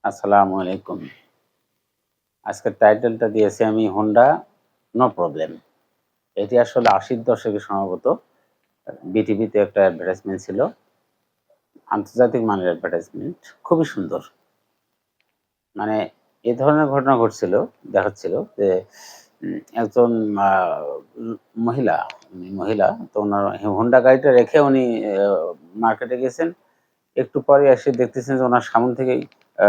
আসসালামু আলাইকুম। আজকের টাইটেলটা দিয়েছি আমি হোন্ডা নো প্রবলেম। এটি আসলে ৮০ র দশকে সম্ভবত বিটিভিতে একটা অ্যাডভার্টাইজমেন্ট ছিল। আন্তর্জাতিক মানের অ্যাডভার্টাইজমেন্ট। খুবই সুন্দর। মানে এ ধরনের ঘটনা ঘটছিল, দেখাচ্ছিল যে একজন আ ম মহিলা, মহিলা তো উনার হোন্ডা গাড়িটা রেখে উনি আ মার্কেটে গেছেন। একটু পরে এসে দেখতেছেন যে উনার সামনে থেকেই আ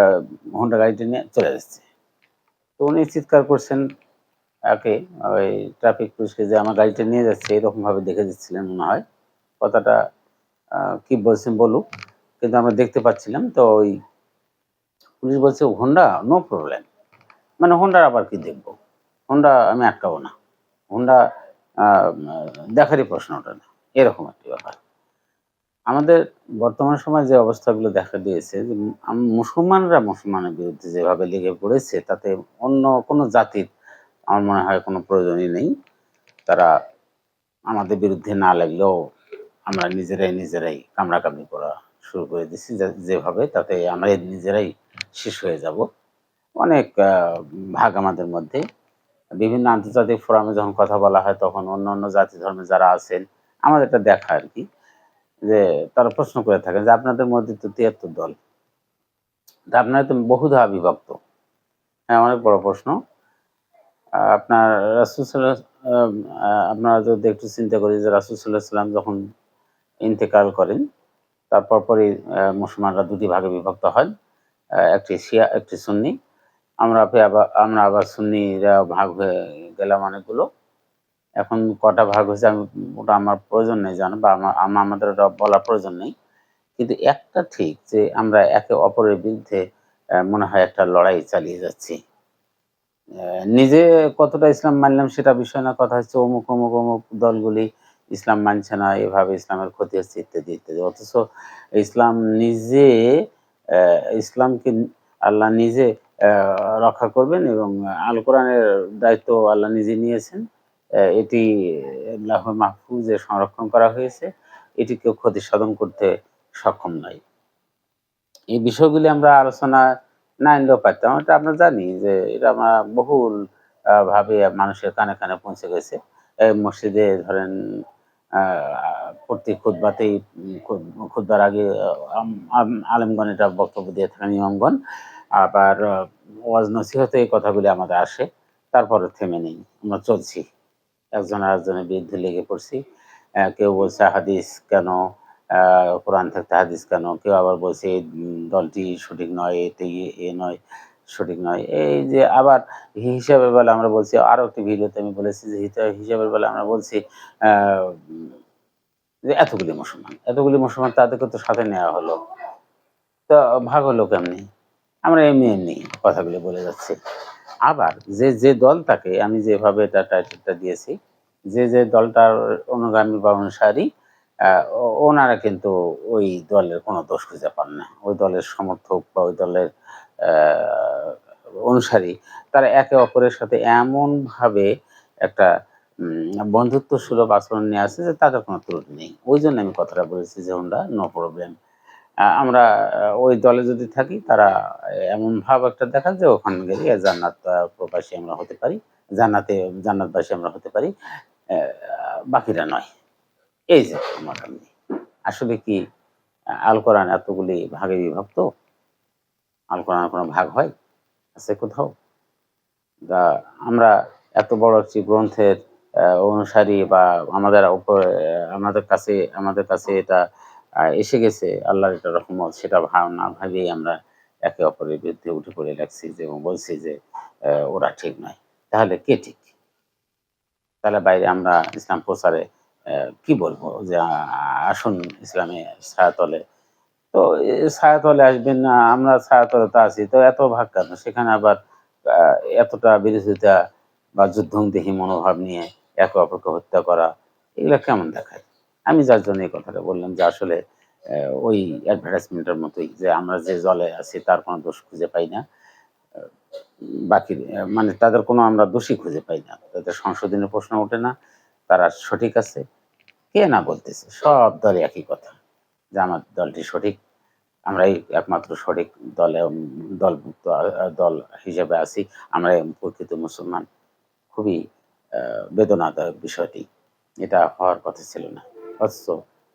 হোন্ডা গাড়িটা নিয়ে চলে যাচ্ছে। তো উনি চিৎকার করছেন তাকে ওই ট্রাফিক পুলিশকে যে আমার গাড়িটা নিয়ে যাচ্ছে এরকমভাবে দেখে দিচ্ছিলেন মনে হয়। কথাটা আ কি বলছেন বলুক। কিন্তু আমরা দেখতে পাচ্ছিলাম। তো ওই পুলিশ বলছে, "হোন্ডা নো প্রবলেম।" মানে হোন্ডার আবার কি দেখব? হোন্ডা আমি আটকাবো না। হোন্ডা আ মা দেখারই প্রশ্ন ওঠে না। এরকম একটি ব্যাপার। আমাদের বর্তমান সময়ে যে অবস্থাগুলো দেখা দিয়েছে যে মুসলমানরা মুসলমানের বিরুদ্ধে যেভাবে লেগে পড়েছে তাতে অন্য কোনো জাতির আমার মনে হয় কোনো প্রয়োজনই নেই। তারা আমাদের বিরুদ্ধে না লাগলেও আমরা নিজেরাই কামড়াকামড়ি করা শুরু করে দিছি। যেভাবে তাতে আমরা নিজেরাই শেষ হয়ে যাব। অনেক ভাগ আমাদের মধ্যে। বিভিন্ন আন্তর্জাতিক ফোরামে যখন কথা বলা হয় তখন অন্যান্য জাতি ধর্মে যারা আছেন, আমাদেরটা দেখা আরকি। যে তারা প্রশ্ন করে থাকেন যে, "আপনাদের মধ্যে তো ৭৩ দল। তা আপনারা তো বহুধা বিভক্ত।" হ্যাঁ, অনেক বড় প্রশ্ন। আপনার রাসূল সাল্লাল্লাহু আম আ আপনারা যদি একটু চিন্তা করি যে রাসূল সাল্লাল্লাহু আলাইহি ওয়াসাল্লাম যখন ইন্তেকাল করেন তার পরপরই মুসলমানরা ২ টি ভাগে বিভক্ত হয়। একটি শিয়া, একটি সুন্নি। আমরা আবার সুন্নিরা ভাগ হয়ে গেলাম অনেকগুলো। এখন কটা ভাগ হয়েছে আমি ওটা আমার প্রয়োজন নেই জানা বা আমাদের ওটা বলার প্রয়োজন নেই। কিন্তু একটা ঠিক যে আমরা একে অপরের বিরুদ্ধে মনে হয় একটা লড়াই চালিয়ে যাচ্ছি। নিজে কতটা ইসলাম মানলাম সেটা বিষয় না। কথা হচ্ছে অমুক দলগুলি ইসলাম মানছে না, এভাবে ইসলামের ক্ষতি হচ্ছে ইত্যাদি, ইত্যাদি। অথচ ইসলাম নিজে অ্যা ইসলামকে আল্লাহ নিজে রক্ষা করবেন এবং আল কোরআনের দায়িত্ব আল্লাহ নিজে নিয়েছেন। এটি লাউহে মাহফুজে সংরক্ষণ করা হয়েছে। এটি কেউ ক্ষতি সাধন করতে সক্ষম নয়। এই বিষয়গুলি আমরা আলোচনা না আনলেও পারতাম। এটা আমরা জানি যে এটা আমরা বহুল ভাবে মানুষের কানে পৌঁছে গেছে। মসজিদে ধরেন আ প্রতি খুতবাতেই খুতবার আগে আম আম আলেমগণ এটা বক্তব্য দিয়ে থাকেন ইমামগণ। আবার ওয়াজ নসিহতে এই কথাগুলি আমাদের আসে। তারপরে থেমে নেই। আমরা চলছি। একজন আরেকজনের বিরুদ্ধে লেগে পড়ছি। কেউ বলছে হাদিস কেন? আ কোরআন থাকতে হাদিস কেন? কেউ আবার বলছে এই দলটি সঠিক নয়, এটি এ নয়, সঠিক নয়। এই যে আবার হিসাবের বেলা আমরা বলছি আরো একটি ভিডিওতে আমি বলেছি যে হিসাবের বেলা আমরা বলছি আ যে এতগুলি মুসলমান তাদেরকে তো সাথে নেওয়া হলো। তো ভাগ হলো কেমনে? আমরা এমনি কথাগুলো বলে যাচ্ছি। আবার যে দল তাকে আমি যেভাবে এটা টাইটেলটা দিয়েছি, যে দলটার অনুগামী বা অনুসারী আ ওনারা কিন্তু ওই দলের কোনো দোষ খুঁজে পান না। ওই দলের সমর্থক বা ওই দলের আ অনুসারী তারা একে অপরের সাথে এমনভাবে একটা বন্ধুত্ব সুলভ আচরণ নিয়ে আসে যে তাদের কোনো ত্রুটি নেই। ওইজন্য আমি কথাটা বলেছি যে, "হোন্ডা নো প্রবলেম।" আমরা ওই দলে যদি থাকি তারা এমন ভাব একটা দেখায় যে ওখানে গেলে জান্নাত প্রবাসী আমরা হতে পারি। জান্নাতবাসী আমরা হতে পারি। অ্যা বাকিরা নয়। এই যে মোটামুটি। আসলে কি আল কোরআন এতগুলি ভাগে বিভক্ত? আল কোরআনের কোন ভাগ হয়? আছে কোথাও? বা আমরা এত বড় একটি গ্রন্থের অনুসারী বা আমাদের কাছে এটা এসে গেছে আল্লাহর এটা রহমত সেটা না ভাবেই আমরা একে অপরের বিরুদ্ধে উঠে পড়ে লাগছি যে এবং বলছি যে ওরা ঠিক নয়। তাহলে কে ঠিক? তাহলে বাইরে আমরা ইসলাম প্রচারে কি বলব যে আসুন ইসলামের ছায়াতলে। তো ছায়াতলে আসবেন না, আমরা ছায়াতলে তো আছি। তো এত ভাগ কেন? সেখানে আবার আ এতটা বিরোধিতা বা যুদ্ধংদেহী মনোভাব নিয়ে একে অপরকে হত্যা করা, এগুলা কেমন দেখায়? আমি যার জন্য এই কথাটা বললাম যে আসলে ওই অ্যাডভার্টাইজমেন্ট এর মতোই যে আমরা যে দলে আছি তার কোন দোষ খুঁজে পাই না। আ বাকি মানে তাদের কোনো আমরা দোষী খুঁজে পাই না। তাদের সংশোধনের প্রশ্ন ওঠে না। তারা সঠিক আছে। কে না বলতেছে? সব দলে একই কথা যে আমার দলটি সঠিক। আমরাই একমাত্র সঠিক দলে দলভুক্ত দল হিসেবে আছি। আমরাই প্রকৃত মুসলমান। খুবই বেদনাদায়ক বিষয়টি। এটা হওয়ার কথা ছিল না। অথচ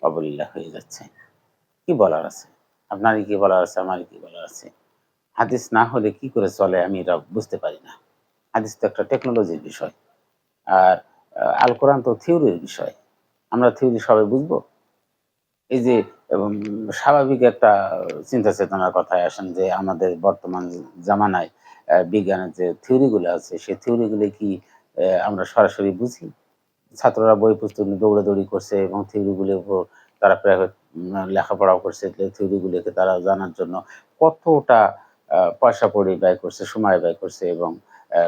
অবলীলা হয়ে যাচ্ছে। কি বলার আছে? আপনারই কি বলার আছে? আমারই কি বলার আছে? হাদিস না হলে কি করে চলে আমি এটা বুঝতে পারি না। হাদিস তো একটা টেকনোলজির বিষয়। আর আল কোরআন তো থিওরির বিষয়। আমরা থিওরি সবাই বুঝবো? এই যে স্বাভাবিক একটা চিন্তা চেতনার কথায় আসেন যে আমাদের বর্তমান জামানায় বিজ্ঞানের যে থিওরি গুলো আছে সেই থিওরি গুলো কি আমরা সরাসরি বুঝি? ছাত্ররা বই পুস্তক নিয়ে দৌড়াদৌড়ি করছে এবং থিওরি গুলোর উপর তারা প্রাইভেট লেখাপড়াও করছে। থিওরি গুলোকে তারা জানার জন্য কতটা পয়সা কড়ি ব্যয় করছে, সময় ব্যয় করছে এবং আ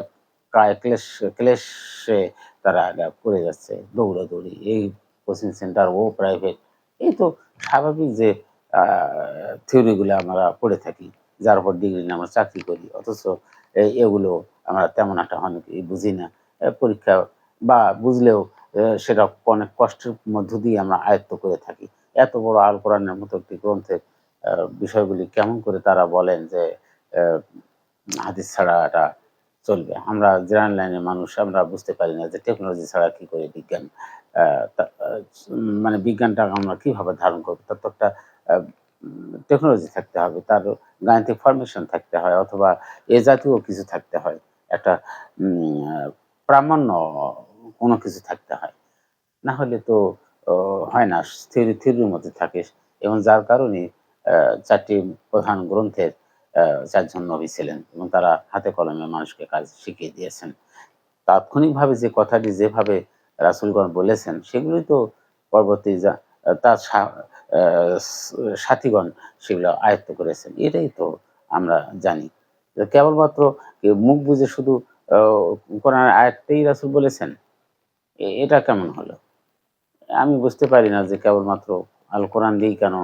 কায় ক্লেশে তারা এটা করে যাচ্ছে। দৌড়াদৌড়ি, এই কোচিং সেন্টার, ও প্রাইভেট। এই তো স্বাভাবিক যে আ থিওরি গুলো আমরা পড়ে থাকি। যার উপর ডিগ্রি নিয়ে আমরা চাকরি করি। অথচ এগুলো আমরা তেমন একটা অনেকেই বুঝি না। পরীক্ষা বা বুঝলেও সেটা অনেক কষ্টের মধ্য দিয়ে আমরা আয়ত্ত করে থাকি। এত বড় আল কোরআনের মতো একটি গ্রন্থের আ বিষয়গুলি কেমন করে তারা বলেন যে অ্যা হাদিস ছাড়া এটা চলবে। আমরা জেনারেল লাইনের মানুষ আমরা বুঝতে পারি না যে টেকনোলজি ছাড়া কি করে বিজ্ঞান আ তা আ মানে বিজ্ঞানটা আমরা কিভাবে ধারণ করব? তার তো একটা আ টেকনোলজি থাকতে হবে। তার গাণিতিক ফরমেশন থাকতে হয় অথবা এ জাতীয় কিছু থাকতে হয়। একটা উম আ প্রামাণ্য কোনো কিছু থাকতে হয়। না হলে তো ও হয় না। থিওরির মধ্যে থাকে এবং যার কারণে আ ৪ টি প্রধান গ্রন্থের ৪ জন নবী ছিলেন এবং তারা হাতে কলমে মানুষকে কাজ শিখিয়ে দিয়েছেন। তাৎক্ষণিকভাবে যে কথাটি যেভাবে রাসূলগণ বলেছেন সেগুলোই তো পরবর্তী তার আ সাথীগণ সেগুলো আয়ত্ত করেছেন। এটাই তো আমরা জানি। কেবলমাত্র মুখ বুজে শুধু আ কোরআনের আয়াতটাই রাসূল বলেছেন। এটা কেমন হলো? আমি বুঝতে পারি না যে কেবলমাত্র আল কোরআন দিয়েই কেন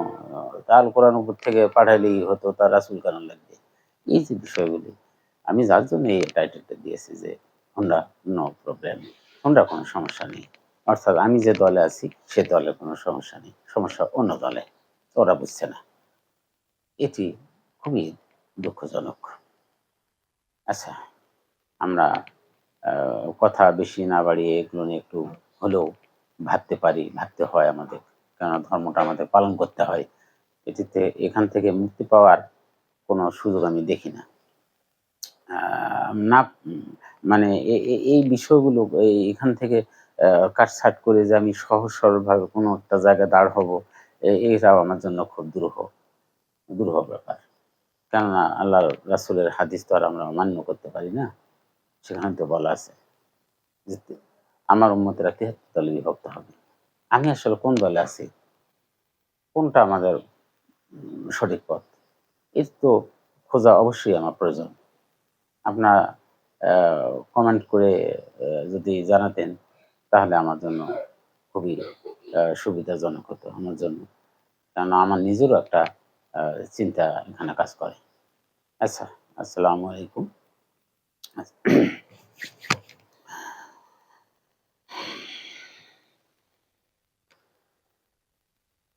আল কোরআন উপর থেকে পাঠাইলেই হতো তার রাসূল কেন লাগবে? এই যে বিষয়গুলি আমি যার জন্য এই টাইটেলটা দিয়েছি যে হোন্ডা নো প্রবলেম। হোন্ডার কোনো সমস্যা নেই। অর্থাৎ আমি যে দলে আছি সে দলের কোনো সমস্যা নেই। সমস্যা অন্য দলে। ওরা বুঝছে না। এটি খুবই দুঃখজনক। আচ্ছা, আমরা আ কথা বেশি না বাড়িয়ে এগুলো নিয়ে একটু হলেও ভাবতে পারি, ভাবতে হয় আমাদের। কেননা ধর্মটা আমাদের পালন করতে হয়। এখান থেকে মুক্তি পাওয়ার কোনো সুযোগ আমি দেখি না। আ না মানে এই বিষয়গুলো এখান থেকে কাটছাঁট করে যে আমি সহজ সরলভাবে কোনো একটা জায়গায় দাঁড় হবো, এটাও আমার জন্য খুব দুরূহ ব্যাপার। কেননা আল্লাহর রাসূলের হাদিস তো আর আমরা অমান্য করতে পারি না। সেখানে তো বলা আছে যে, আমার উম্মতেরা ৭৩ দলে বিভক্ত হবে। আমি আসলে কোন দলে আছি? কোনটা আমাদের সঠিক পথ? এর তো খোঁজা অবশ্যই আমার প্রয়োজন। আপনারা অ্যা কমেন্ট করে যদি জানাতেন তাহলে আমার জন্য খুবই সুবিধাজনক হতো আমার জন্য। কেননা আমার নিজেরও একটা আ চিন্তা এখানে কাজ করে। আচ্ছা, আসসালামু আলাইকুম। আচ্ছা